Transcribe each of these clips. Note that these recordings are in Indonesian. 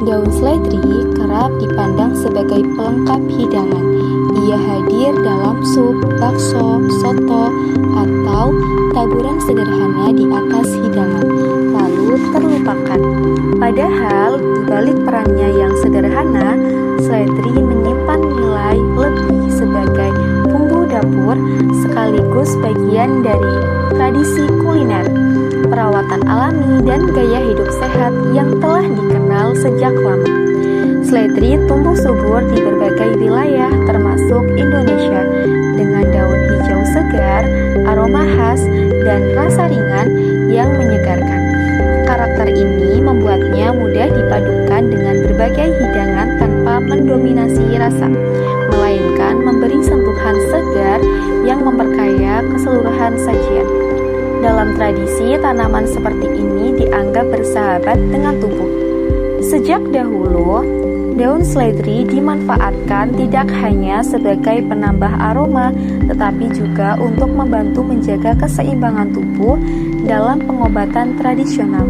Daun seledri kerap dipandang sebagai pelengkap hidangan. Ia hadir dalam sup, bakso, soto, atau taburan sederhana di atas hidangan, lalu terlupakan. Padahal, di balik perannya yang sederhana, seledri menyimpan nilai lebih sebagai bumbu dapur sekaligus bagian dari tradisi kuliner, perawatan alami, dan gaya hidup sehat yang telah dikenal sejak lama. Seledri tumbuh subur di berbagai wilayah termasuk Indonesia dengan daun hijau segar, aroma khas, dan rasa ringan yang menyegarkan. Karakter ini membuatnya mudah dipadukan dengan berbagai hidangan tanpa mendominasi rasa, melainkan memberi sentuhan segar yang memperkaya keseluruhan sajian. Dalam tradisi, tanaman seperti ini dianggap bersahabat dengan tubuh. Sejak dahulu, daun seledri dimanfaatkan tidak hanya sebagai penambah aroma, tetapi juga untuk membantu menjaga keseimbangan tubuh dalam pengobatan tradisional.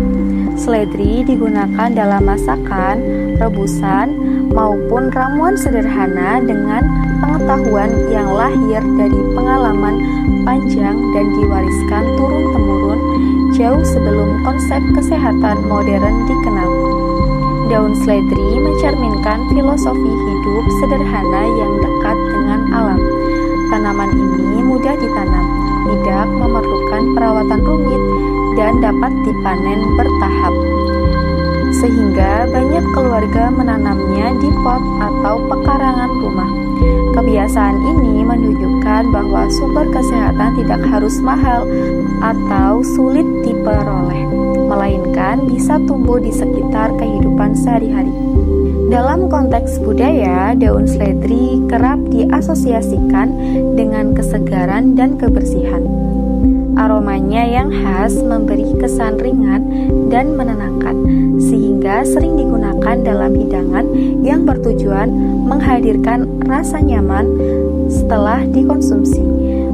Seledri digunakan dalam masakan, rebusan, maupun ramuan sederhana dengan pengetahuan yang lahir dari pengalaman panjang dan diwariskan turun-temurun jauh sebelum konsep kesehatan modern dikenal. Daun seledri mencerminkan filosofi hidup sederhana yang dekat dengan alam. Tanaman ini mudah ditanam, tidak memerlukan perawatan rumit, dan dapat dipanen bertahap. Sehingga banyak keluarga menanamnya di pot atau pekarangan rumah. Kebiasaan ini menunjukkan bahwa sumber kesehatan tidak harus mahal atau sulit diperoleh, melainkan bisa tumbuh di sekitar kehidupan sehari-hari. Dalam konteks budaya, daun seledri kerap diasosiasikan dengan kesegaran dan kebersihan. Aromanya yang khas memberi kesan ringan dan menenangkan, sehingga sering digunakan dalam hidangan yang bertujuan menghadirkan rasa nyaman setelah dikonsumsi.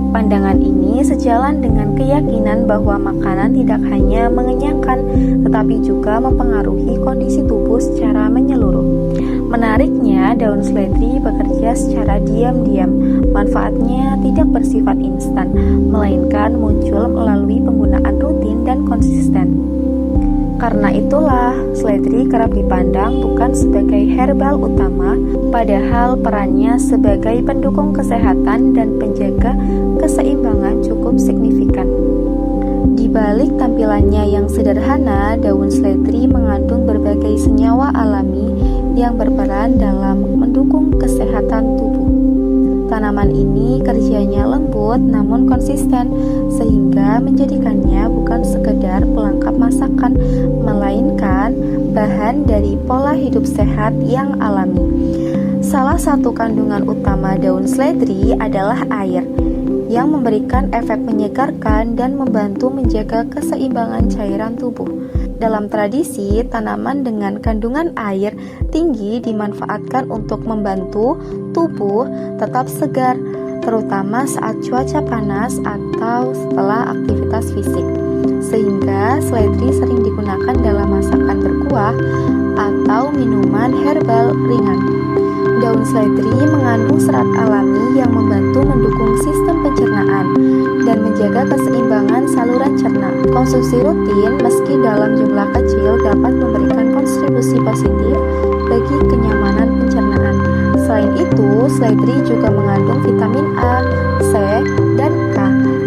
Pandangan ini sejalan dengan keyakinan bahwa makanan tidak hanya mengenyangkan, tetapi juga mempengaruhi kondisi tubuh secara menyeluruh. Menariknya, daun seledri bekerja secara diam-diam. Manfaatnya tidak bersifat instan, melainkan muncul melalui penggunaan rutin dan konsisten. Karena itulah, seledri kerap dipandang bukan sebagai herbal utama, padahal perannya sebagai pendukung kesehatan dan penjaga keseimbangan cukup signifikan. Di balik tampilannya yang sederhana, daun seledri mengandung berbagai senyawa alami yang berperan dalam mendukung kesehatan tubuh. Tanaman ini kerjanya lembut namun konsisten, sehingga menjadikannya bukan sekedar pelengkap masakan, melainkan bahan dari pola hidup sehat yang alami. Salah satu kandungan utama daun seledri adalah air, yang memberikan efek menyegarkan dan membantu menjaga keseimbangan cairan tubuh. Dalam tradisi, tanaman dengan kandungan air tinggi dimanfaatkan untuk membantu tubuh tetap segar, terutama saat cuaca panas atau setelah aktivitas fisik. Sehingga seledri sering digunakan dalam masakan berkuah atau minuman herbal ringan. Daun seledri mengandung serat alami yang membantu mendukung sistem pencernaan dan menjaga keseimbangan saluran cerna. Konsumsi rutin meski dalam jumlah kecil dapat memberikan kontribusi positif bagi kenyamanan pencernaan. Selain itu, seledri juga mengandung vitamin A, C, dan K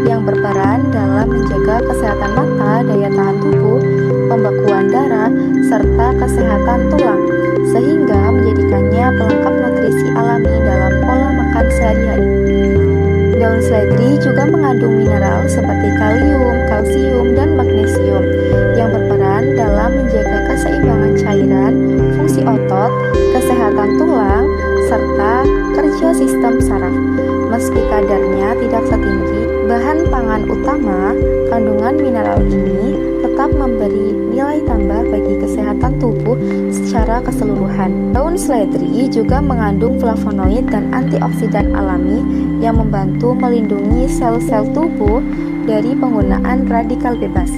yang berperan dalam menjaga kesehatan mata, daya tahan tubuh, pembekuan darah, serta kesehatan tulang, sehingga menjadikannya pelengkap nutrisi alami dalam pola makan sehari-hari. Daun seledri juga mengandung mineral seperti kalium, kalsium, dan magnesium yang berperan dalam menjaga keseimbangan cairan, fungsi otot, kesehatan tulang, serta kerja sistem saraf. Meski kadarnya tidak setinggi bahan pangan utama, kandungan mineral ini tetap memberi nilai tambah bagi kesehatan tubuh secara keseluruhan. Daun seledri juga mengandung flavonoid dan antioksidan alami yang membantu melindungi sel-sel tubuh dari penggunaan radikal bebas.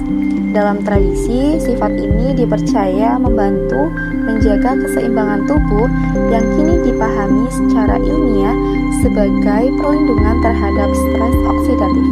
Dalam tradisi, sifat ini dipercaya membantu menjaga keseimbangan tubuh yang kini dipahami secara ilmiah sebagai perlindungan terhadap stres oksidatif.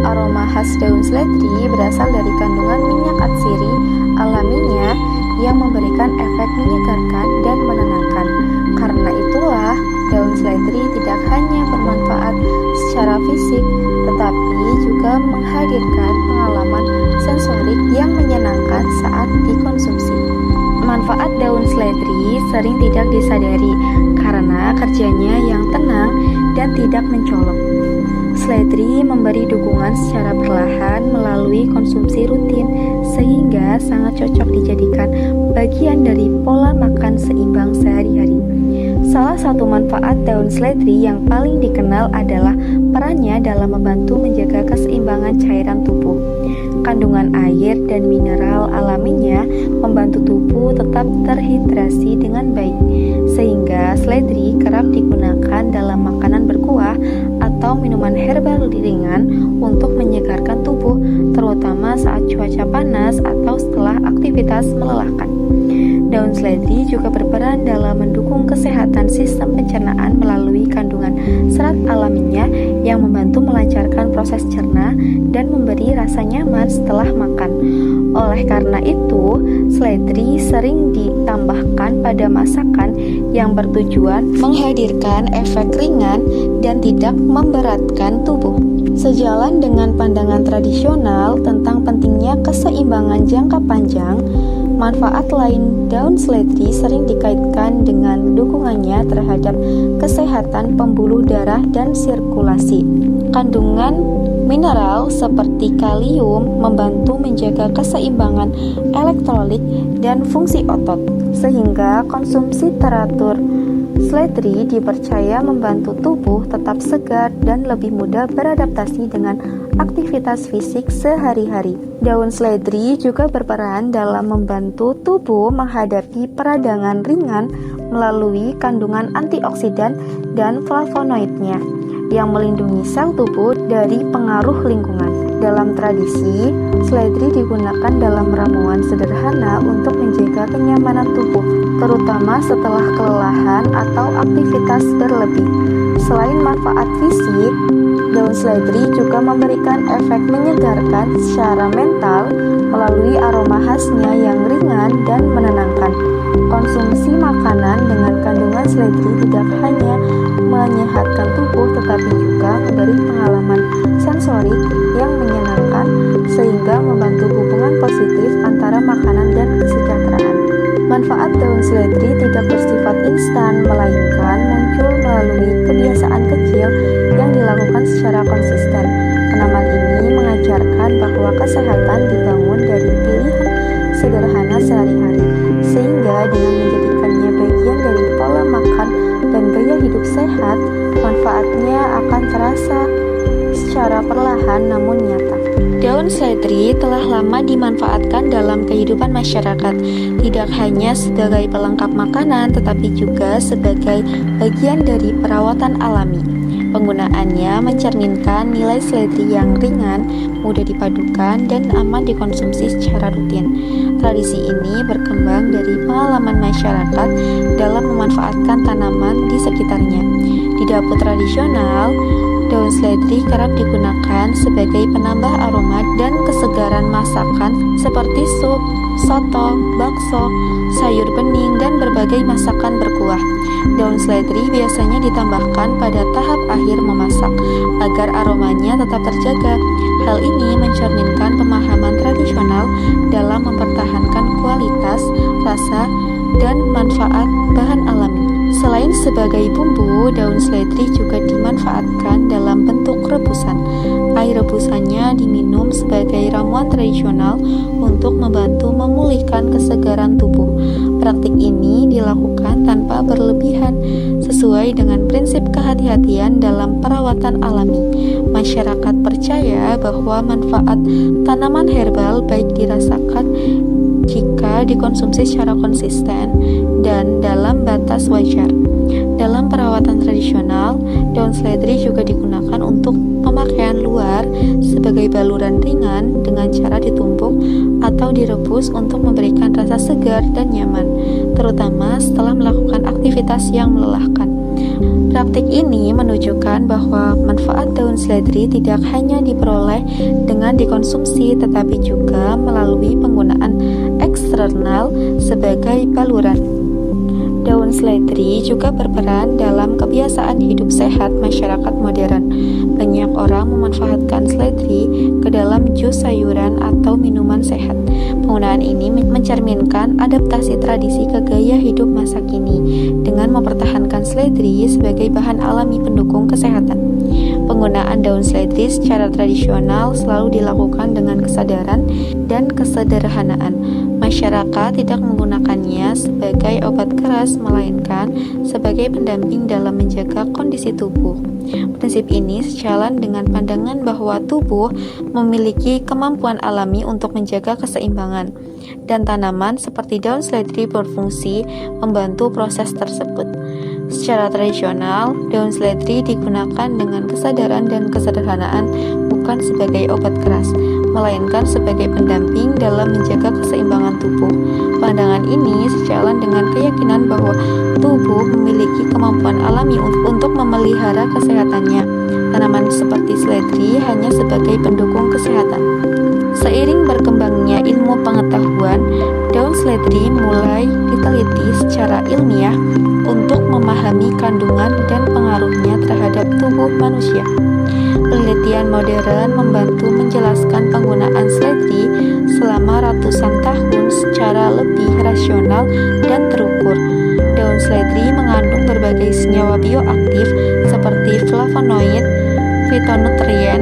Aroma khas daun seledri berasal dari kandungan minyak atsiri alaminya yang memberikan efek menyegarkan dan menenangkan. Karena itulah, daun seledri tidak hanya bermanfaat secara fisik, tetapi juga menghadirkan pengalaman sensorik yang menyenangkan saat dikonsumsi. Manfaat daun seledri sering tidak disadari karena kerjanya yang tenang dan tidak mencolok. Seledri memberi dukungan secara perlahan melalui konsumsi rutin sehingga sangat cocok dijadikan bagian dari pola makan seimbang sehari-hari. Salah satu manfaat daun seledri yang paling dikenal adalah perannya dalam membantu menjaga keseimbangan cairan tubuh. Kandungan air dan mineral alaminya membantu tubuh tetap terhidrasi dengan baik, sehingga seledri kerap digunakan dalam makanan berkuah atau minuman herbal ringan untuk menyegarkan tubuh, terutama saat cuaca panas atau setelah aktivitas melelahkan. Daun seledri juga berperan dalam mendukung kesehatan sistem pencernaan melalui kandungan serat alaminya yang membantu melancarkan proses cerna dan memberi rasa nyaman setelah makan. Oleh karena itu, seledri sering ditambahkan pada masakan yang bertujuan menghadirkan efek ringan dan tidak memberatkan tubuh. Sejalan dengan pandangan tradisional tentang pentingnya keseimbangan jangka panjang, manfaat lain daun seledri sering dikaitkan dengan dukungannya terhadap kesehatan pembuluh darah dan sirkulasi. Kandungan mineral seperti kalium membantu menjaga keseimbangan elektrolit dan fungsi otot, sehingga konsumsi teratur seledri dipercaya membantu tubuh tetap segar dan lebih mudah beradaptasi dengan aktivitas fisik sehari-hari. Daun seledri juga berperan dalam membantu tubuh menghadapi peradangan ringan melalui kandungan antioksidan dan flavonoidnya yang melindungi sel tubuh dari pengaruh lingkungan. Dalam tradisi, seledri digunakan dalam ramuan sederhana untuk menjaga kenyamanan tubuh, terutama setelah kelelahan atau aktivitas berlebih. Selain manfaat fisik, daun seledri juga memberikan efek menyegarkan secara mental melalui aroma khasnya yang ringan dan menenangkan. Konsumsi makanan dengan kandungan seledri tidak hanya menyehatkan tubuh tetapi juga memberi pengalaman sensorik yang menyenangkan sehingga membantu hubungan positif antara makanan dan kesejahteraan. Manfaat daun seledri tidak bersifat instan, melainkan muncul melalui kebiasaan kecil yang dilakukan secara konsisten. Tanaman ini mengajarkan bahwa kesehatan dibangun dari pilihan sederhana sehari-hari, sehingga dengan menjadikannya bagian dari pola makan dan gaya hidup sehat, manfaatnya akan terasa secara perlahan namun nyata. Daun seledri telah lama dimanfaatkan dalam kehidupan masyarakat, tidak hanya sebagai pelengkap makanan tetapi juga sebagai bagian dari perawatan alami. Penggunaannya mencerminkan nilai seledri yang ringan, mudah dipadukan, dan aman dikonsumsi secara rutin. Tradisi ini berkembang dari pengalaman masyarakat dalam memanfaatkan tanaman di sekitarnya. Di dapur tradisional, daun seledri kerap digunakan sebagai penambah aroma dan kesegaran masakan seperti sup, soto, bakso, sayur bening, dan berbagai masakan berkuah. Daun seledri biasanya ditambahkan pada tahap akhir memasak agar aromanya tetap terjaga. Hal ini mencerminkan pemahaman tradisional dalam mempertahankan kualitas, rasa, dan manfaat bahan alami. Selain sebagai bumbu, daun seledri juga dimanfaatkan dalam bentuk rebusan. Air rebusannya diminum sebagai ramuan tradisional untuk membantu memulihkan kesegaran tubuh. Praktik ini dilakukan tanpa berlebihan, sesuai dengan prinsip kehati-hatian dalam perawatan alami. Masyarakat percaya bahwa manfaat tanaman herbal baik dirasakan jika dikonsumsi secara konsisten dan dalam batas wajar. Dalam perawatan tradisional, daun seledri juga digunakan untuk pemakaian luar sebagai baluran ringan dengan cara ditumbuk atau direbus untuk memberikan rasa segar dan nyaman, terutama setelah melakukan aktivitas yang melelahkan. Praktik ini menunjukkan bahwa manfaat daun seledri tidak hanya diperoleh dengan dikonsumsi, tetapi juga melalui penggunaan eksternal sebagai baluran. Daun seledri juga berperan dalam kebiasaan hidup sehat masyarakat modern. Banyak orang memanfaatkan seledri ke dalam jus sayuran atau minuman sehat. Penggunaan ini mencerminkan adaptasi tradisi ke gaya hidup masa kini dengan mempertahankan seledri sebagai bahan alami pendukung kesehatan. Penggunaan daun seledri secara tradisional selalu dilakukan dengan kesadaran dan kesederhanaan. Masyarakat tidak menggunakannya sebagai obat keras, melainkan sebagai pendamping dalam menjaga kondisi tubuh. Prinsip ini sejalan dengan pandangan bahwa tubuh memiliki kemampuan alami untuk menjaga keseimbangan, dan tanaman seperti daun seledri berfungsi membantu proses tersebut. Secara tradisional, daun seledri digunakan dengan kesadaran dan kesederhanaan, bukan sebagai obat keras, melainkan sebagai pendamping dalam menjaga keseimbangan tubuh. Pandangan ini sejalan dengan keyakinan bahwa tubuh memiliki kemampuan alami untuk memelihara kesehatannya. Tanaman seperti seledri hanya sebagai pendukung kesehatan. Seiring berkembangnya ilmu pengetahuan, daun seledri mulai diteliti secara ilmiah untuk memahami kandungan dan pengaruhnya terhadap tubuh manusia. Penelitian modern membantu menjelaskan penggunaan seledri selama ratusan tahun secara lebih rasional dan terukur. Daun seledri mengandung berbagai senyawa bioaktif seperti flavonoid, fitonutrien,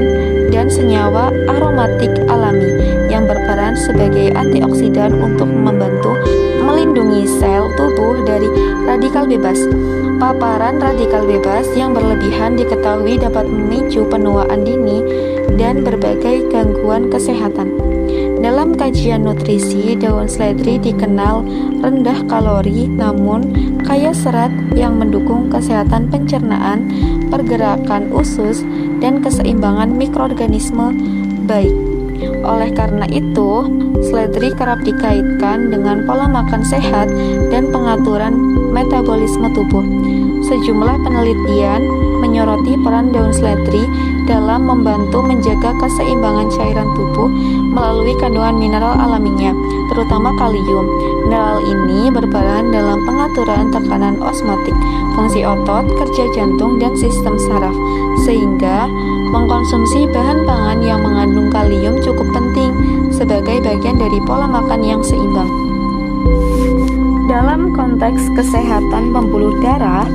dan senyawa aromatik alami yang berperan sebagai antioksidan untuk membantu melindungi sel tubuh dari radikal bebas. Paparan radikal bebas yang berlebihan diketahui dapat memicu penuaan dini dan berbagai gangguan kesehatan. Dalam kajian nutrisi, daun seledri dikenal rendah kalori namun kaya serat yang mendukung kesehatan pencernaan, pergerakan usus, dan keseimbangan mikroorganisme baik. Oleh karena itu, seledri kerap dikaitkan dengan pola makan sehat dan pengaturan metabolisme tubuh. Sejumlah penelitian menyoroti peran daun seledri dalam membantu menjaga keseimbangan cairan tubuh melalui kandungan mineral alaminya, terutama kalium. Mineral ini berperan dalam pengaturan tekanan osmotik, fungsi otot, kerja jantung, dan sistem saraf, sehingga mengkonsumsi bahan pangan yang mengandung kalium cukup penting sebagai bagian dari pola makan yang seimbang. Dalam konteks kesehatan pembuluh darah,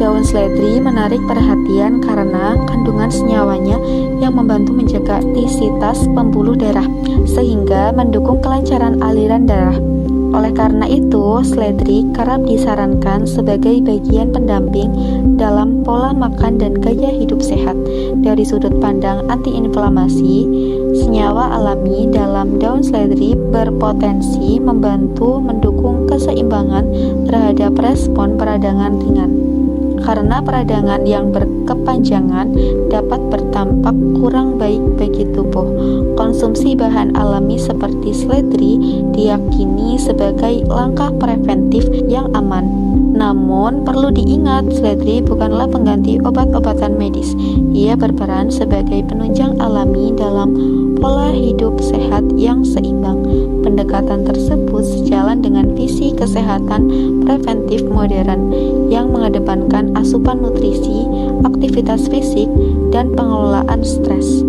daun seledri menarik perhatian karena kandungan senyawanya yang membantu menjaga elastisitas pembuluh darah, sehingga mendukung kelancaran aliran darah. Oleh karena itu, seledri kerap disarankan sebagai bagian pendamping dalam pola makan dan gaya hidup sehat. Dari sudut pandang antiinflamasi, senyawa alami dalam daun seledri berpotensi membantu mendukung keseimbangan terhadap respon peradangan ringan. Karena peradangan yang berkepanjangan dapat berdampak kurang baik bagi tubuh. Konsumsi bahan alami seperti seledri diyakini sebagai langkah preventif yang aman. Namun, perlu diingat, seledri bukanlah pengganti obat-obatan medis. Ia berperan sebagai penunjang alami dalam pola hidup sehat yang seimbang. Pendekatan tersebut sejalan dengan visi kesehatan preventif modern yang mengedepankan asupan nutrisi, aktivitas fisik, dan pengelolaan stres.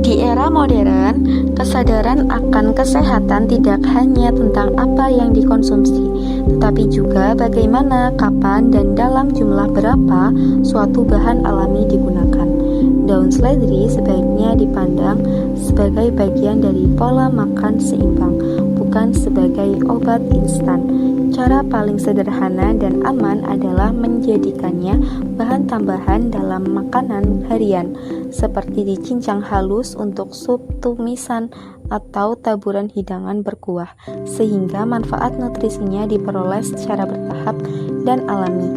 Di era modern, kesadaran akan kesehatan tidak hanya tentang apa yang dikonsumsi, tetapi juga bagaimana, kapan, dan dalam jumlah berapa suatu bahan alami digunakan. Daun seledri sebaiknya dipandang sebagai bagian dari pola makan seimbang, bukan sebagai obat instan. Cara paling sederhana dan aman adalah menjadikannya bahan tambahan dalam makanan harian, seperti dicincang halus untuk sup, tumisan, atau taburan hidangan berkuah, sehingga manfaat nutrisinya diperoleh secara bertahap dan alami.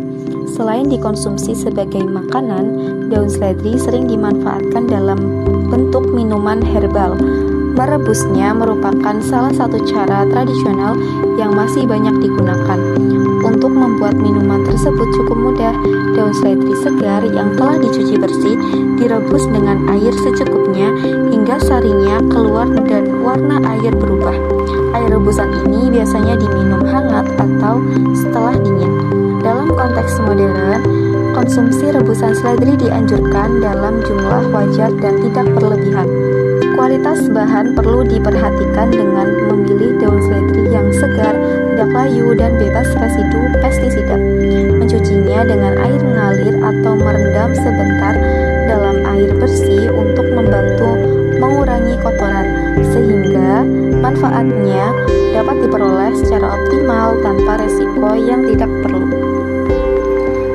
Selain dikonsumsi sebagai makanan, daun seledri sering dimanfaatkan dalam bentuk minuman herbal. Merebusnya merupakan salah satu cara tradisional yang masih banyak digunakan. Untuk membuat minuman tersebut cukup mudah. Daun seledri segar yang telah dicuci bersih direbus dengan air secukupnya hingga sarinya keluar dan warna air berubah. Air rebusan ini biasanya diminum hangat atau setelah dingin. Dalam konteks modern, konsumsi rebusan seledri dianjurkan dalam jumlah wajar dan tidak berlebihan. Kualitas bahan perlu diperhatikan dengan memilih daun seledri yang segar, tidak layu, dan bebas residu pestisida. Mencucinya dengan air mengalir atau merendam sebentar dalam air bersih untuk membantu mengurangi kotoran, sehingga manfaatnya dapat diperoleh secara optimal tanpa resiko yang tidak perlu.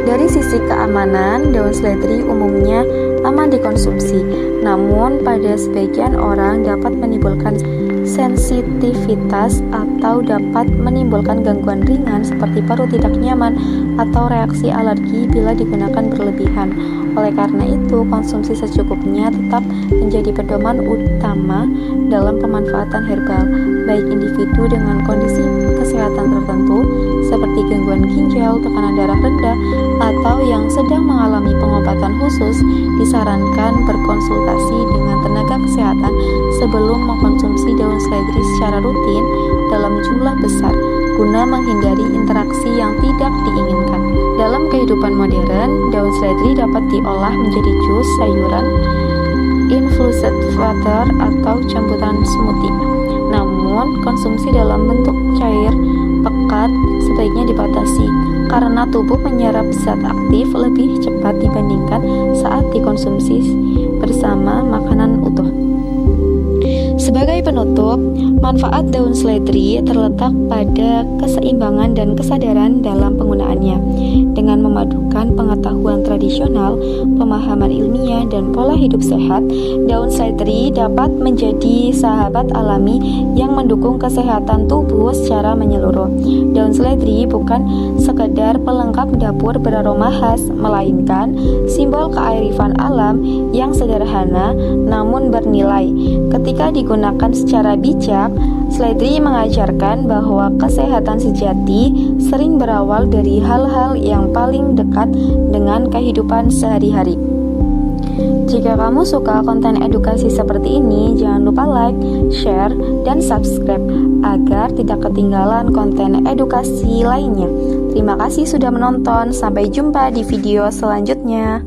Dari sisi keamanan, daun seledri umumnya aman dikonsumsi, namun pada sebagian orang dapat menimbulkan sensitivitas atau dapat menimbulkan gangguan ringan seperti perut tidak nyaman atau reaksi alergi bila digunakan berlebihan. Oleh karena itu, konsumsi secukupnya tetap menjadi pedoman utama dalam pemanfaatan herbal, baik individu dengan kondisi kesehatan tertentu seperti gangguan ginjal, tekanan darah rendah, atau yang sedang mengalami pengobatan khusus, disarankan berkonsultasi dengan tenaga kesehatan sebelum mengkonsumsi daun seledri secara rutin dalam jumlah besar, guna menghindari interaksi yang tidak diinginkan. Dalam kehidupan modern, daun seledri dapat diolah menjadi jus sayuran, infused water, atau campuran smoothie. Namun, konsumsi dalam bentuk cair pekat sebaiknya dibatasi karena tubuh menyerap zat aktif lebih cepat dibandingkan saat dikonsumsi bersama makanan utuh. Sebagai penutup, manfaat daun seledri terletak pada keseimbangan dan kesadaran dalam penggunaannya. Dengan memadukan pengetahuan tradisional, pemahaman ilmiah, dan pola hidup sehat, daun seledri dapat menjadi sahabat alami yang mendukung kesehatan tubuh secara menyeluruh. Daun seledri bukan sekadar pelengkap dapur beraroma khas, melainkan simbol kearifan alam yang sederhana namun bernilai. Ketika digunakan secara bijak, seledri mengajarkan bahwa kesehatan sejati sering berawal dari hal-hal yang paling dekat dengan kehidupan sehari-hari. Jika kamu suka konten edukasi seperti ini, jangan lupa like, share, dan subscribe agar tidak ketinggalan konten edukasi lainnya. Terima kasih sudah menonton, sampai jumpa di video selanjutnya.